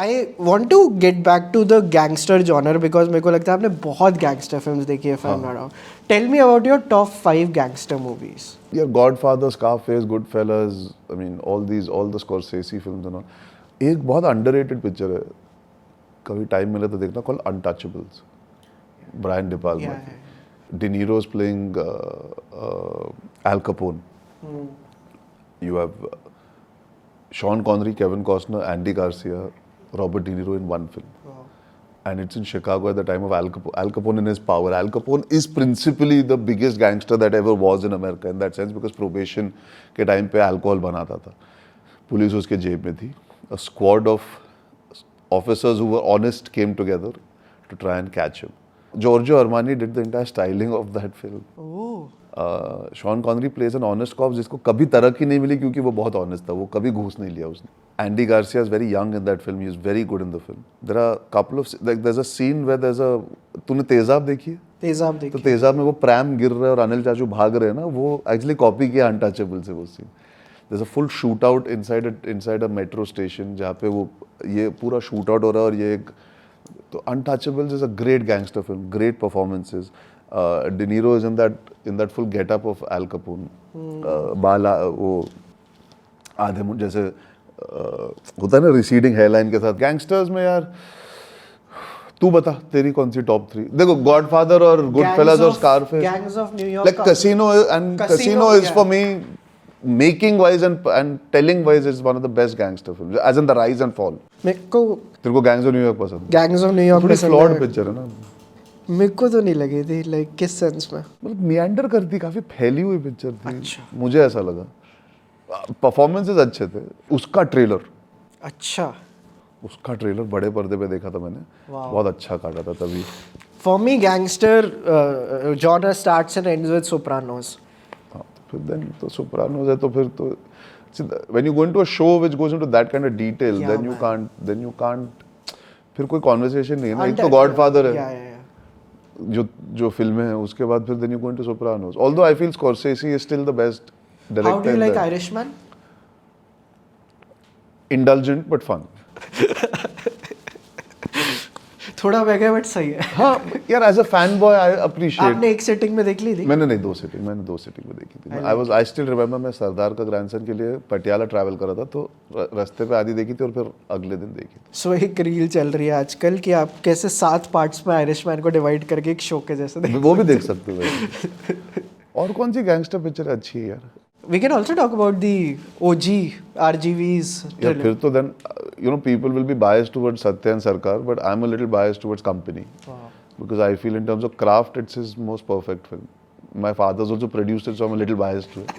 I want to get back to the gangster genre because मेरे को लगता है आपने बहुत gangster films देखी है if I'm not wrong. Tell me about your top 5 gangster movies. Yeah, Godfather, Scarface, Goodfellas, I mean all the Scorsese films and all. एक बहुत underrated picture है, कभी टाइम मिले तो देखना, called Untouchables. Brian De Palma. De Niro's playing Al Capone. You have Sean Connery, Kevin Costner, Andy Garcia, Robert De Niro in one film. Wow. And it's in Chicago at the time of Al Capone. Al Capone in his power. Al Capone is principally the biggest gangster that ever was in America in that sense because probation के time पे alcohol बनाता था. Police उसके जेब में थी. A squad of officers who were honest came together to try and catch him. Giorgio Armani did the entire styling of that film. Oh. Sean Connery plays an honest cop जिसको कभी तरक्की नहीं मिली क्योंकि वो बहुत honest था, वो कभी घूस नहीं लिया उसने. Andy Garcia is very young in that film. He is very good in the film. There are a couple of like there's a scene where there's a तूने तेजाब देखी है? तेजाब देखी. तो तेजाब में वो प्रैम गिर रहा है और अनिल चाचू भाग रहे हैं ना, वो एक्चुअली कॉपी किया अनटचेबल से वो scene. There's a full shootout inside a metro station जहाँ पे वो ये पूरा shootout हो रहा है और ये एक तो Untouchables is a great gangster film, great performances. De Niro is in that full get-up of Al Capone. बाला वो आधे मुंह जैसे होता है ना रिसीडिंग हेयरलाइन के साथ. गैंगस्टर्स में यार तू बता तेरी कौन सी टॉप 3? देखो गॉडफादर और गुडफेलस और Scarface. Gangs of New York. Like Casino is for me making wise and telling wise is one of the best gangster films as in the rise and fall. मेरे को तेरे को गैंग्स ऑफ न्यूयॉर्क पसंद? Gangs of New York थोड़ी पसंद flawed है. Picture है ना. मेरे को तो नहीं लगी थी लाइक किस सेंस में. मतलब मियांडर करती, काफी फैली हुई पिक्चर थी. अच्छा. मुझे ऐसा लगा. परफॉर्मेंसेस अच्छे थे. उसका ट्रेलर बड़े पर्दे पे देखा था मैंने. बहुत अच्छा काटा था तभी. For me gangster genre starts and ends with Sopranos. फिर देन तो सोप्रानोस है तो फिर तो when you go into a show which goes into that kind of detail then you can't फिर कोई conversation नहीं है ना. एक तो गॉडफादर है जो फिल्में हैं, उसके बाद फिर then you go into Sopranos. Although I feel Scorsese is still the best director. How do you like Irishman? Indulgent but fun. थोड़ा महंगा बट सही है. हाँ यार as a fan boy I appreciate. आपने एक सेटिंग में देख ली थी? मैंने दो सेटिंग में देखी थी. आई स्टिल रिमेम्बर मैं सरदार का ग्रैंडसन के लिए पटियाला ट्रैवल करा था तो रास्ते पे आधी देखी थी और फिर अगले दिन देखी थी. सो एक रील चल रही है आजकल कि आप कैसे 7 पार्ट्स में आयरिशमैन को डिवाइड करके एक शो के जैसे वो भी देख सकते हो. और कौन सी गैंगस्टर पिक्चर अच्छी है यार? We can also talk about the OG RGVs. Yeah, फिर तो then you know people will be biased towards Satya and Sarkar, but I'm a little biased towards Company. Wow. Because I feel in terms of craft, it's his most perfect film. My father's also produced it, so I'm a little biased to it.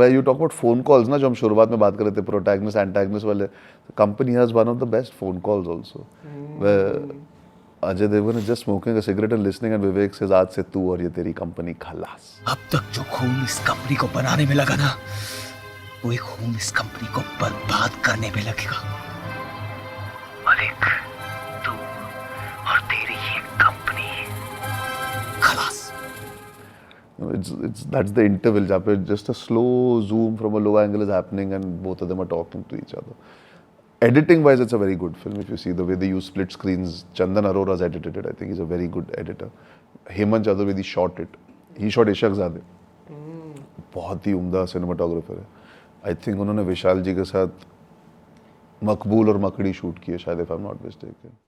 Where you talk about phone calls, ना जो हम शुरुआत में बात कर रहे थे protagonist antagonist वाले, Company has one of the best phone calls also. Where Ajay Devgan is just smoking a cigarette and listening and Vivek says आज से तू और ये तेरी कंपनी खलास. अब तक जो खून इस कंपनी को बनाने में लगा ना, वही खून इस कंपनी को बर्बाद करने में लगेगा. मलिक, तू और तेरी ये कंपनी खलास. That's the interval जहाँ पे just a slow zoom from a low angle is happening and both of them are talking to each other. Editing wise, it's a very good film. If you see the way they use split screens, Chandan Arora's edited it. I think he's a very good editor. Hemant Chaturvedi shot it. He shot Ishaq ज़ादे. बहुत ही उम्दा cinematographer है. I think उन्होंने विशाल जी के साथ मकबूल और मकड़ी shoot की है शायद if I'm not mistaken.